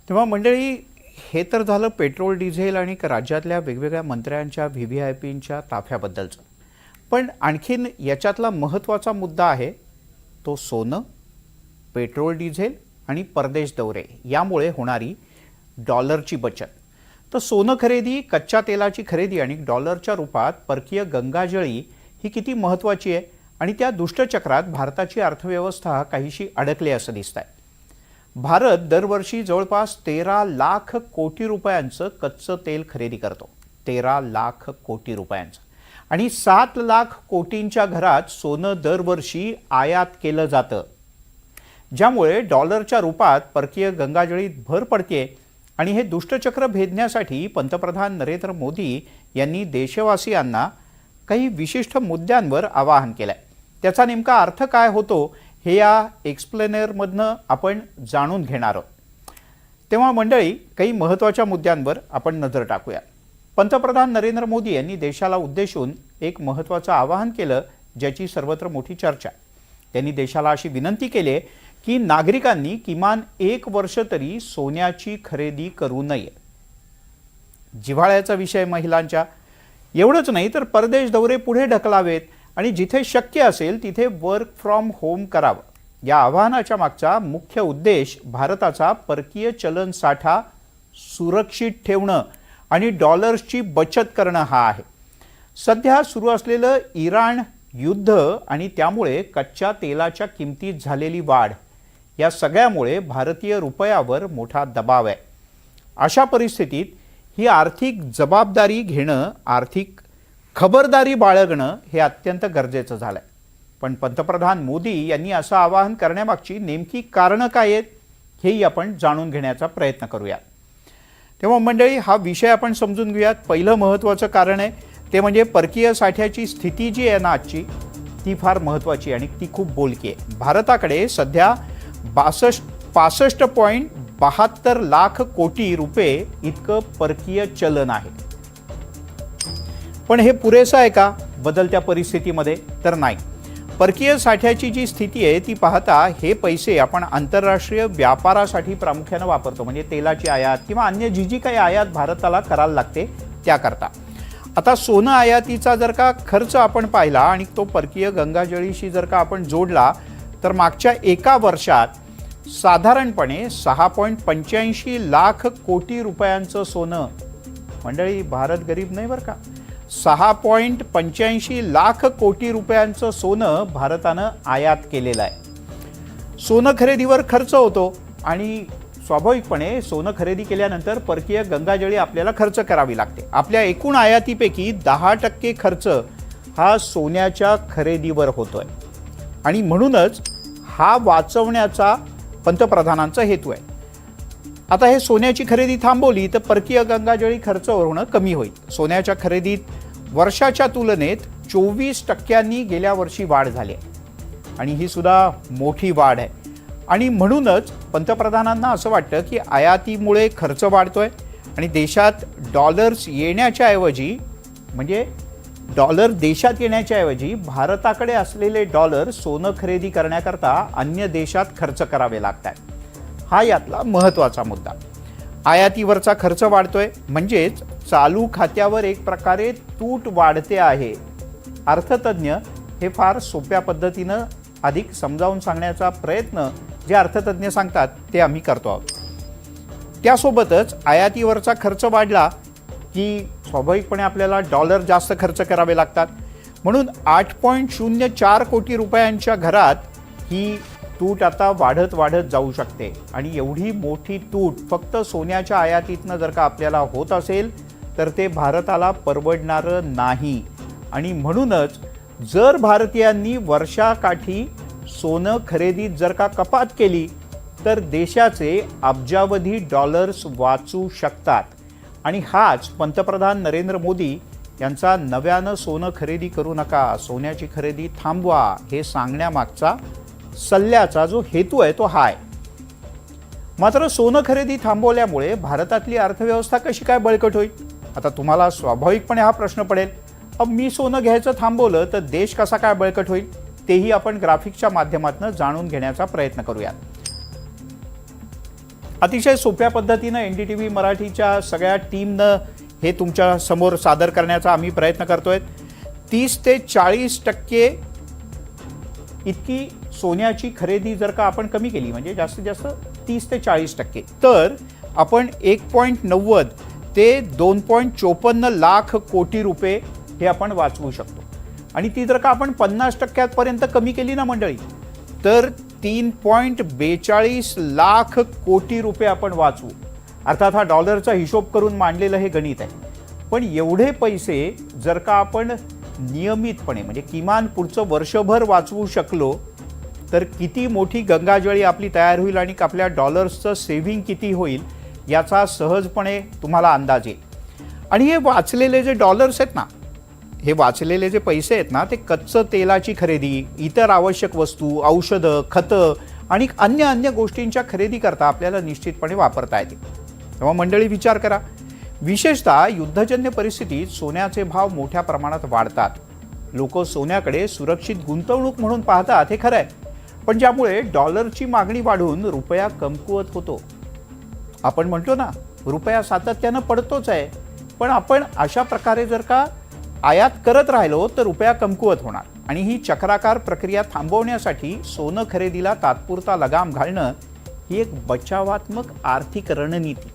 तेव्हा मंडळी, हे तर झालं पेट्रोल, डिझेल आणि राज्यातल्या वेगवेगळ्या मंत्र्यांच्या व्हीव्हीआयपींच्या ताफ्याबद्दलचं. पण आणखीन याच्यातला महत्त्वाचा मुद्दा आहे तो सोनं, पेट्रोल, डिझेल आणि परदेश दौरे यामुळे होणारी डॉलरची बचत. तर सोनं खरेदी, कच्च्या तेलाची खरेदी आणि डॉलरच्या रूपात परकीय गंगाजळी ही किती महत्त्वाची आहे आणि त्या दुष्टचक्रात भारताची अर्थव्यवस्था काहीशी अडकली असं दिसतंय. भारत दरवर्षी जवळपास 13 लाख कोटी रुपयांचं कच्चं तेल खरेदी करतो. 13 लाख कोटी रुपयांचं. आणि 7 लाख कोटींच्या घरात सोनं दरवर्षी आयात केलं जातं, ज्यामुळे डॉलरच्या रूपात परकीय गंगाजळीत भर पडते. आणि हे दुष्टचक्र भेदण्यासाठी पंतप्रधान नरेंद्र मोदी यांनी देशवासियांना काही विशिष्ट मुद्द्यांवर आवाहन केलंय. त्याचा नेमका अर्थ काय होतो हे या एक्सप्लेनरमधनं आपण जाणून घेणार आहोत. तेव्हा मंडळी, काही महत्त्वाच्या मुद्द्यांवर आपण नजर टाकूया. पंतप्रधान नरेंद्र मोदी यांनी देशाला उद्देशून एक महत्त्वाचं आवाहन केलं, ज्याची सर्वत्र मोठी चर्चा. त्यांनी देशाला अशी विनंती केली की नागरिकांनी किमान 1 वर्ष तरी सोन्याची खरेदी करू नये. जिव्हाळ्याचा विषय महिलांच्या. एवढंच नाही तर परदेश दौरे पुढे ढकलावेत आणि जिथे शक्य असेल तिथे वर्क फ्रॉम होम करावं. या आवाहनाच्या मागचा मुख्य उद्देश भारताचा परकीय चलन साठा सुरक्षित ठेवणं आणि डॉलर्सची बचत करणं हा आहे. सध्या सुरू असलेलं इराण युद्ध आणि त्यामुळे कच्च्या तेलाच्या किमतीत झालेली वाढ, या सगळ्यामुळे भारतीय रुपयावर मोठा दबाव आहे. अशा परिस्थितीत ही आर्थिक जबाबदारी घेणं, आर्थिक खबरदारी बाळगणं हे अत्यंत गरजेचं झालंय. पण पंतप्रधान मोदी यांनी असं आवाहन करण्यामागची नेमकी कारणं काय आहेत हेही आपण जाणून घेण्याचा प्रयत्न करूया. तेव्हा मंडळी, हा विषय आपण समजून घेऊयात. पहिलं महत्त्वाचं कारण आहे ते म्हणजे परकीय साठ्याची स्थिती जी आहे ना आजची, ती फार महत्त्वाची आणि ती खूप बोलकी आहे. भारताकडे सध्या 65.72 लाख कोटी रुपये इतकं परकीय चलन आहे. पण हे पुरेसं आहे का बदलत्या परिस्थितीमध्ये? तर नाही. परकीय साठ्याची जी स्थिती आहे ती पाहता हे पैसे आपण आंतरराष्ट्रीय व्यापारासाठी प्रामुख्यानं वापरतो, म्हणजे तेलाची आयात किंवा अन्य जी काही आयात भारताला करायला लागते त्याकरता. आता सोनं आयातीचा जर का खर्च आपण पाहिला आणि तो परकीय गंगाजळीशी जर का आपण जोडला तर मागच्या एका वर्षात साधारणपणे 6.85 लाख कोटी रुपयांचं सोनं, मंडळी भारत गरीब नाही बरं का, 6.85 लाख कोटी रुपयांचं सोनं भारतानं आयात केलेलं आहे. सोनं खरेदीवर खर्च होतो आणि स्वाभाविकपणे सोनं खरेदी केल्यानंतर परकीय गंगाजळी आपल्याला खर्च करावी लागते. आपल्या एकूण आयातीपैकी 10% खर्च हा सोन्याच्या खरेदीवर होतोय आणि म्हणूनच हा वाचवण्याचा पंतप्रधानांचा हेतू आहे. आता हे सोन्याची खरेदी थांबवली तर परकीय गंगाजळी खर्च होणं कमी होईल. सोन्याच्या खरेदीत वर्षाच्या तुलनेत 24% गेल्या वर्षी वाढ झाली आहे आणि ही सुद्धा मोठी वाढ आहे. आणि म्हणूनच पंतप्रधानांना असं वाटतं की आयातीमुळे खर्च वाढतोय आणि देशात डॉलर्स येण्याच्या ऐवजी, म्हणजे डॉलर देशात येण्याच्या ऐवजी भारताकडे असलेले डॉलर सोनं खरेदी करण्याकरता अन्य देशात खर्च करावे लागतात. हा यातला महत्त्वाचा मुद्दा. आयातीवरचा खर्च वाढतोय म्हणजेच चालू खात्यावर एक प्रकारे तूट वाढते आहे. अर्थतज्ञ हे फार सोप्या पद्धतीनं अधिक समजावून सांगण्याचा प्रयत्न जे अर्थतज्ञ सांगतात ते आम्ही करतो आहोत. त्यासोबतच आयातीवरचा खर्च वाढला की स्वाभाविकपणे आपल्याला डॉलर जास्त खर्च करावे लागतात. म्हणून 8.04 कोटी रुपयांच्या घरात ही तूट आता वाढत वाढत जाऊ शकते. आणि एवढी मोठी तूट फक्त सोन्याच्या आयातीतनं जर का आपल्याला होत असेल तर ते भारताला परवडणारं नाही. आणि म्हणूनच जर भारतीयांनी वर्षाकाठी सोनं खरेदीत जर का कपात केली तर देशाचे अब्जावधी डॉलर्स वाचू शकतात. आणि हाच पंतप्रधान नरेंद्र मोदी यांचा नव्यानं सोनं खरेदी करू नका, सोन्याची खरेदी थांबवा हे सांगण्यामागचा सल्ल्याचा जो हेतू आहे तो हा आहे. मात्र सोनं खरेदी थांबवल्यामुळे भारतातली अर्थव्यवस्था कशी काय बळकट होईल? आता तुम्हाला स्वाभाविकपणे हा प्रश्न पडेल, मी सोनं घ्यायचं थांबवलं तर देश कसा काय बळकट होईल? तेही आपण ग्राफिक्सच्या माध्यमातून जाणून घेण्याचा प्रयत्न करूया. अतिशय सोप्या पद्धतीनं NDTV मराठीच्या सगळ्या टीमनं हे तुमच्या समोर सादर करण्याचा आम्ही प्रयत्न करतोय. 30 ते 40% इतकी सोन्याची खरेदी जर का आपण कमी केली, म्हणजे जास्तीत जास्त 30 ते 40%, तर आपण 1.90 ते 2.54 लाख कोटी रुपये हे आपण वाचवू शकतो. आणि ती जर का आपण 50% पर्यंत कमी केली ना मंडळी, तर 3.42 लाख कोटी रुपये आपण वाचवू. अर्थात हा डॉलरचा हिशोब करून मांडलेलं हे गणित आहे. पण एवढे पैसे जर का आपण नियमितपणे म्हणजे किमान पुढचं वर्षभर वाचवू शकलो तर किती मोठी गंगाजळी आपली तयार होईल आणि आपल्या डॉलर्सचं सेव्हिंग किती होईल याचा सहजपणे तुम्हाला अंदाज येईल. आणि हे वाचलेले जे डॉलर्स आहेत ना, हे वाचलेले जे पैसे आहेत ना, ते कच्चं तेलाची खरेदी, इतर आवश्यक वस्तू, औषधं, खतं आणि अन्य गोष्टींच्या खरेदी करता आपल्याला निश्चितपणे वापरता येते. तेव्हा मंडळी विचार करा, विशेषतः युद्धजन्य परिस्थितीत सोन्याचे भाव मोठ्या प्रमाणात वाढतात. लोक सोन्याकडे सुरक्षित गुंतवणूक म्हणून पाहतात, हे खरं आहे. पण ज्यामुळे डॉलरची मागणी वाढून रुपया कमकुवत होतो. आपण म्हणतो ना, रुपया सातत्यानं पडतोच आहे, पण आपण अशा प्रकारे जर का आयात करत राहिलो तर रुपया कमकुवत होणार. आणि ही चक्राकार प्रक्रिया थांबवण्यासाठी सोनं खरेदीला तात्पुरता लगाम घालणं ही एक बचावात्मक आर्थिक रणनीती.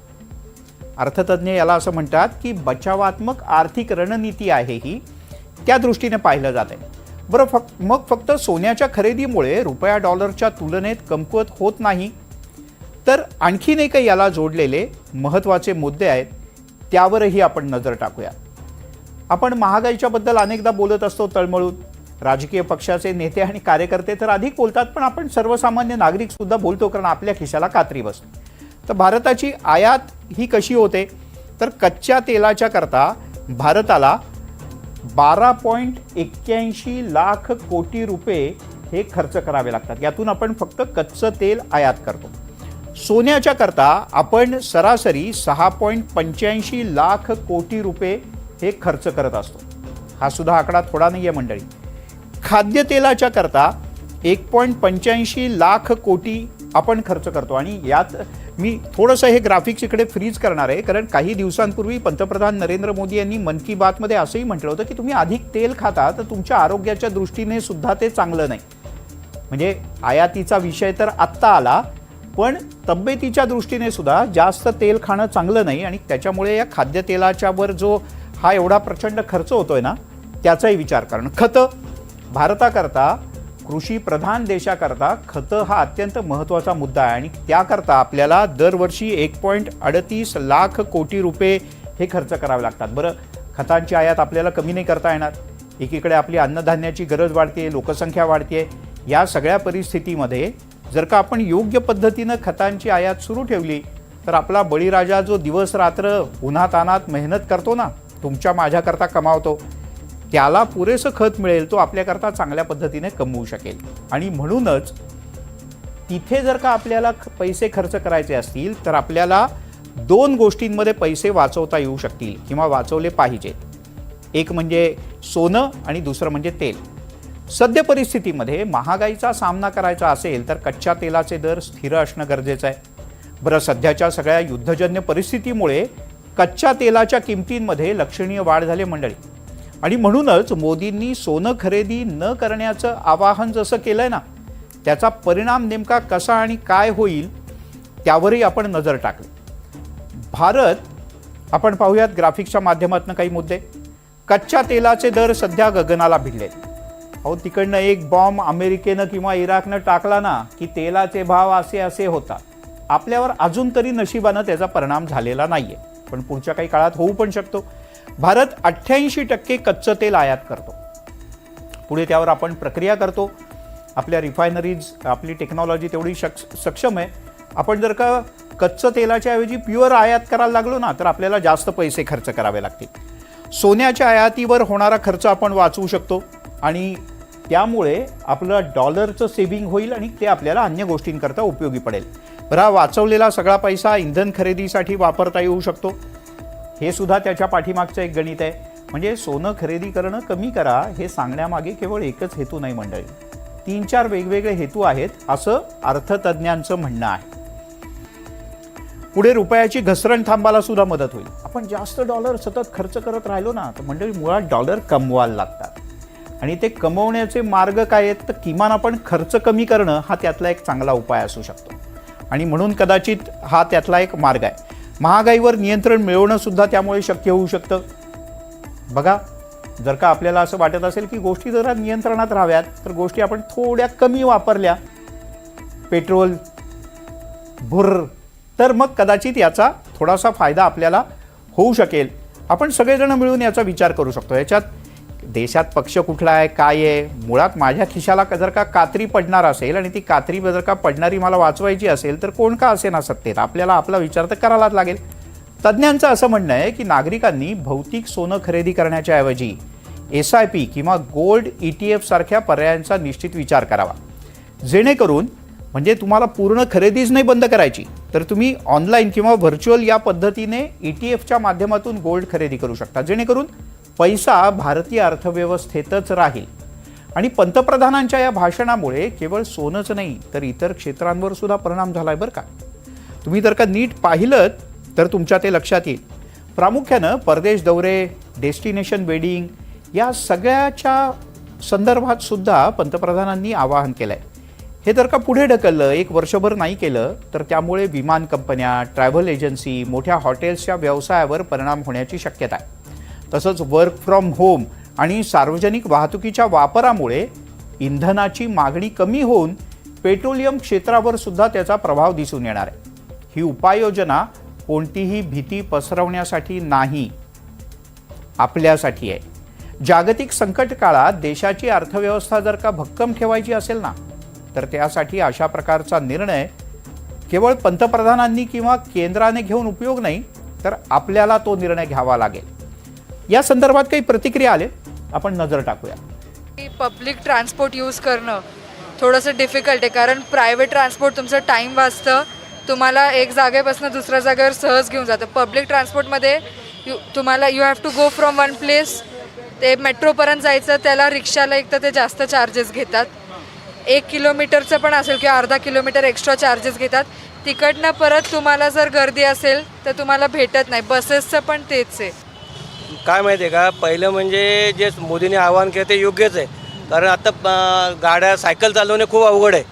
अर्थतज्ञ याला असं म्हणतात की बचावात्मक आर्थिक रणनीती आहे ही, त्या दृष्टीने पाहिलं जात आहे. बरं, मग फक्त सोन्याच्या खरेदीमुळे रुपया डॉलरच्या तुलनेत कमकुवत होत नाही, तर आणखीन एक याला जोडलेले महत्त्वाचे मुद्दे आहेत, त्यावरही आपण नजर टाकूया. आपण महागाईच्या बद्दल अनेकदा बोलत असतो तळमळून. राजकीय पक्षाचे नेते आणि कार्यकर्ते तर अधिक बोलतात, पण आपण सर्वसामान्य नागरिक सुद्धा बोलतो, कारण आपल्या खिशाला कात्री बसते. तर भारताची आयात ही कशी होते, तर कच्च्या तेलाच्या करता भारताला 12.81 लाख कोटी रुपये हे खर्च करावे लागतात. यातून आपण फक्त कच्चं तेल आयात करतो. सोन्याच्या करता आपण सरासरी 6.85 लाख कोटी रुपये हे खर्च करत असतो. हा सुद्धा आकडा थोडा नाही आहे मंडळी. खाद्यतेलाच्या करता 1.85 लाख कोटी आपण खर्च करतो. आणि यात मी थोडंसं हे ग्राफिक्स इकडे फ्रीज करणार आहे, कारण काही दिवसांपूर्वी पंतप्रधान नरेंद्र मोदी यांनी मन की बातमध्ये असंही म्हटलं होतं की तुम्ही अधिक तेल खाता तर तुमच्या आरोग्याच्या दृष्टीने सुद्धा ते चांगलं नाही. म्हणजे आयातीचा विषय तर आत्ता आला, पण तब्येतीच्या दृष्टीने सुद्धा जास्त तेल खाणं चांगलं नाही. आणि त्याच्यामुळे या खाद्यतेलाच्यावर जो हा एवढा प्रचंड खर्च होतोय ना, त्याचाही विचार करणं. खतं, भारताकरता कृषी प्रधान देशाकरता खतं हा अत्यंत महत्त्वाचा मुद्दा आहे. आणि त्याकरता आपल्याला दरवर्षी 1.38 लाख कोटी रुपये हे खर्च करावे लागतात. बरं, खतांची आयात आपल्याला कमी नाही करता येणार. एकीकडे आपली अन्नधान्याची गरज वाढते, लोकसंख्या वाढते. या सगळ्या परिस्थितीमध्ये जर का आपण योग्य पद्धतीनं खतांची आयात सुरू ठेवली तर आपला बळीराजा जो दिवस रात्र उन्हातानात मेहनत करतो ना, तुमच्या माझ्याकरता कमावतो, त्याला पुरेसं खत मिळेल, तो आपल्याकरता चांगल्या पद्धतीने कमवू शकेल. आणि म्हणूनच तिथे जर का आपल्याला पैसे खर्च करायचे असतील तर आपल्याला 2 गोष्टींमध्ये पैसे वाचवता येऊ शकतील किंवा वाचवले पाहिजे. एक म्हणजे सोनं आणि दुसरं म्हणजे तेल. सद्य परिस्थितीमध्ये महागाईचा सामना करायचा असेल तर कच्च्या तेलाचे दर स्थिर असणं गरजेचं आहे. बरं, सध्याच्या सगळ्या युद्धजन्य परिस्थितीमुळे कच्च्या तेलाच्या किमतींमध्ये लक्षणीय वाढ झाली मंडळी. आणि म्हणूनच मोदींनी सोनं खरेदी न करण्याचं आवाहन जसं केलंय ना, त्याचा परिणाम नेमका कसा आणि काय होईल त्यावरही आपण नजर टाकली. भारत, आपण पाहूयात ग्राफिक्सच्या माध्यमातून काही मुद्दे. कच्च्या तेलाचे दर सध्या गगनाला भिडले. अहो, तिकडनं एक बॉम्ब अमेरिकेनं किंवा इराकनं टाकला ना की तेलाचे भाव असे होतात. आपल्यावर अजून तरी नशिबानं त्याचा परिणाम झालेला नाहीये, पण पुढच्या काही काळात होऊ पण शकतो. भारत 88% कच्चं तेल आयात करतो. पुढे त्यावर आपण प्रक्रिया करतो. आपल्या रिफायनरीज, आपली टेक्नॉलॉजी तेवढी सक्षम आहे. आपण जर का कच्चं तेलाच्या ऐवजी प्युअर आयात करायला लागलो ना तर आपल्याला जास्त पैसे खर्च करावे लागतील. सोन्याच्या आयातीवर होणारा खर्च आपण वाचवू शकतो आणि त्यामुळे आपलं डॉलरचं सेव्हिंग होईल आणि ते आपल्याला अन्य गोष्टींकरता उपयोगी पडेल. बरं, वाचवलेला सगळा पैसा इंधन खरेदीसाठी वापरता येऊ शकतो. हे सुद्धा त्याच्या पाठीमागचं एक गणित आहे. म्हणजे सोनं खरेदी करणं कमी करा हे सांगण्यामागे केवळ एकच हेतू नाही मंडळी, 3-4 वेगवेगळे हेतू आहेत असं अर्थतज्ञांचं म्हणणं आहे. पुढे रुपयाची घसरण थांबायला सुद्धा मदत होईल. आपण जास्त डॉलर सतत खर्च करत राहिलो ना तर मंडळी मुळात डॉलर कमवायला लागतात आणि ते कमवण्याचे मार्ग काय आहेत तर किमान आपण खर्च कमी करणं हा त्यातला एक चांगला उपाय असू शकतो आणि म्हणून कदाचित हा त्यातला एक मार्ग आहे. महागाईवर नियंत्रण मिळवणं सुद्धा त्यामुळे शक्य होऊ शकतं. बघा, जर का आपल्याला असं वाटत असेल की गोष्टी जरा नियंत्रणात राहाव्यात तर गोष्टी आपण थोड्या कमी वापरल्या, पेट्रोल भुर्र, तर मग कदाचित याचा थोडासा फायदा आपल्याला होऊ शकेल. आपण सगळेजण मिळून याचा विचार करू शकतो. याच्यात देशात पक्ष कुठला आहे, काय आहे, मुळात माझ्या खिशाला जर का कात्री पडणार असेल आणि ती कात्री जर का पडणारी मला वाचवायची असेल तर कोण का असे ना सत्तेत, आपल्याला आपला विचार तर करायलाच लागेल. तज्ज्ञांचं असं म्हणणं आहे की नागरिकांनी भौतिक सोनं खरेदी करण्याच्या ऐवजी SIP किंवा गोल्ड ETF सारख्या पर्यायांचा निश्चित विचार करावा, जेणेकरून म्हणजे तुम्हाला पूर्ण खरेदीच नाही बंद करायची तर तुम्ही ऑनलाईन किंवा व्हर्च्युअल या पद्धतीने ETFच्या माध्यमातून गोल्ड खरेदी करू शकता, जेणेकरून पैसा भारतीय अर्थव्यवस्थेतच राहील. आणि पंतप्रधानांच्या या भाषणामुळे केवळ सोनंच नाही तर इतर क्षेत्रांवर सुद्धा परिणाम झालाय बरं का. तुम्ही जर का नीट पाहिलं तर तुमच्या ते लक्षात येईल. प्रामुख्यानं परदेश दौरे, डेस्टिनेशन वेडिंग या सगळ्याच्या संदर्भात सुद्धा पंतप्रधानांनी आवाहन केलंय. हे जर का पुढे ढकललं, एक वर्षभर नाही केलं तर त्यामुळे विमान कंपन्या, ट्रॅव्हल एजन्सी, मोठ्या हॉटेल्सच्या व्यवसायावर परिणाम होण्याची शक्यता आहे. तसंच वर्क फ्रॉम होम आणि सार्वजनिक वाहतुकीच्या वापरामुळे इंधनाची मागणी कमी होऊन पेट्रोलियम क्षेत्रावर सुद्धा त्याचा प्रभाव दिसून येणार आहे. ही उपाययोजना कोणतीही भीती पसरवण्यासाठी नाही, आपल्यासाठी आहे. जागतिक संकट काळात देशाची अर्थव्यवस्था जर का भक्कम ठेवायची असेल ना तर त्यासाठी अशा प्रकारचा निर्णय केवळ पंतप्रधानांनी किंवा केंद्राने घेऊन उपयोग नाही तर आपल्याला तो निर्णय घ्यावा लागेल. या संदर्भात काही प्रतिक्रिया आले, आपण नजर टाकूया. पब्लिक ट्रान्सपोर्ट यूज करणं थोडंसं डिफिकल्ट आहे, कारण प्रायव्हेट ट्रान्सपोर्ट तुमचं टाईम वाचतं, तुम्हाला एक जागेपासून दुसऱ्या जागेवर सहज घेऊन जातं. पब्लिक ट्रान्सपोर्टमध्ये तुम्हाला you have to go from one place, ते मेट्रोपर्यंत जायचं त्याला रिक्षाला एक तर ते जास्त चार्जेस घेतात, 1 किलोमीटरचं पण असेल किंवा अर्धा किलोमीटर एक्स्ट्रा चार्जेस घेतात. तिकडनं परत तुम्हाला जर गर्दी असेल तर तुम्हाला भेटत नाही. बसेसचं पण तेच आहे. काय माहिती आहे का, पहिलं म्हणजे जे मोदींनी आवाहन केलं ते योग्यच आहे, कारण आता गाड्या सायकल चालवणे खूप अवघड आहे.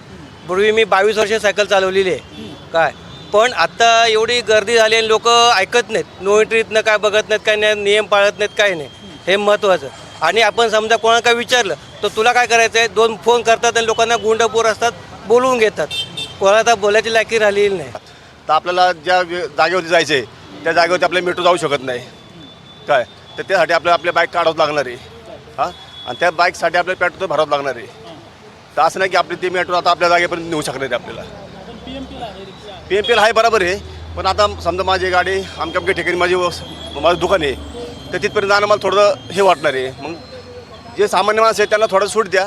पूर्वी मी 22 वर्षे सायकल चालवलेली आहे काय, पण आता एवढी गर्दी झाली आणि लोक ऐकत नाहीत, नो एंट्रीतनं काय बघत नाहीत, काय नाही, नियम पाळत नाहीत, काय नाही, हे महत्त्वाचं. आणि आपण समजा कोणाला काय विचारलं तर तुला काय करायचं आहे, 2 फोन करतात आणि लोकांना गुंडपोर असतात, बोलवून घेतात, कोणाला बोलायची लायकी राहिलेली नाही. तर आपल्याला ज्या जागेवरती जायचं आहे त्या जागेवरती आपल्या मेट्रो जाऊ शकत नाही काय, तर त्यासाठी आपल्याला आपल्या बाईक काढावं लागणार आहे. हां, आणि त्या बाईकसाठी आपल्याला पेट्रोल भरावं लागणार आहे. तर असं नाही की आपली ती मेट्रो आता आपल्या जागेपर्यंत नेऊ शकणार आहे. आपल्याला PMPL आहे बरोबर आहे, पण आता समजा माझी गाडी अमक्या ठिकाणी माझं दुकान आहे तर तिथपर्यंत जाणं मला थोडं हे वाटणार आहे. मग जे सामान्य माणसं आहेत त्यांना थोडं सूट द्या,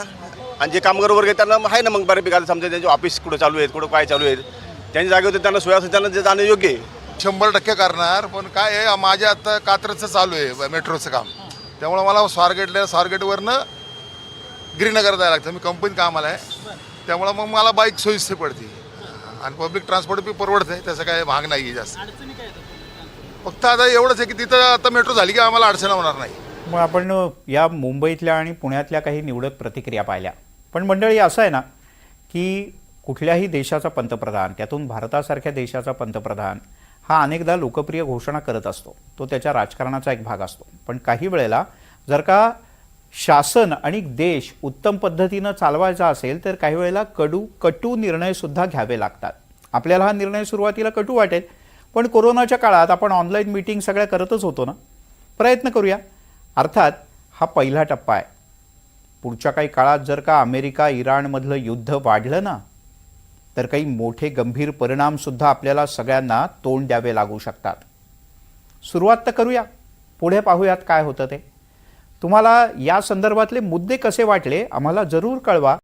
आणि जे कामगार वर्ग आहेत त्यांना आहे ना मग बऱ्यापैकी आता समजा त्यांचे ऑफिस कुठं चालू आहेत, कुठं काय चालू आहेत, त्यांच्या जागेवर त्यांना सोय असेल त्यांना जे जाणं योग्य आहे. 100% करणार, पण काय आहे माझ्या आता कात्रजचं चालू आहे मेट्रोचं काम, त्यामुळे मला स्वारगेटवरनं गिरीनगर जायला लागतं. मी कंपनीत कामाला आहे, त्यामुळं मग मला बाईक सोयीस्कर पडते आणि पब्लिक ट्रान्सपोर्ट बी परवडतं, त्याचं काय भाग नाही आहे जास्त. फक्त आता एवढंच आहे की तिथं आता मेट्रो झाली की आम्हाला अडचण होणार नाही. मग आपण या मुंबईतल्या आणि पुण्यातल्या काही निवडक प्रतिक्रिया पाहिल्या. पण मंडळी असं आहे ना की कुठल्याही देशाचा पंतप्रधान, त्यातून भारतासारख्या देशाचा पंतप्रधान हा अनेकदा लोकप्रिय घोषणा करत असतो, तो त्याच्या राजकारणाचा एक भाग असतो. पण काही वेळेला जर का शासन आणि देश उत्तम पद्धतीनं चालवायचा असेल तर काही वेळेला कटू निर्णयसुद्धा घ्यावे लागतात. आपल्याला हा निर्णय सुरुवातीला कटू वाटेल, पण कोरोनाच्या काळात आपण ऑनलाईन मीटिंग सगळ्या करतच होतो ना. प्रयत्न करूया. अर्थात हा पहिला टप्पा आहे. पुढच्या काही काळात जर का अमेरिका इराणमधलं युद्ध वाढलं ना तर काही मोठे गंभीर परिणामसुद्धा आपल्याला सगळ्यांना तोंड द्यावे लागू शकतात. सुरुवात तर करूया, पुढे पाहूयात काय होतं ते. तुम्हाला या संदर्भातले मुद्दे कसे वाटले आम्हाला जरूर कळवा.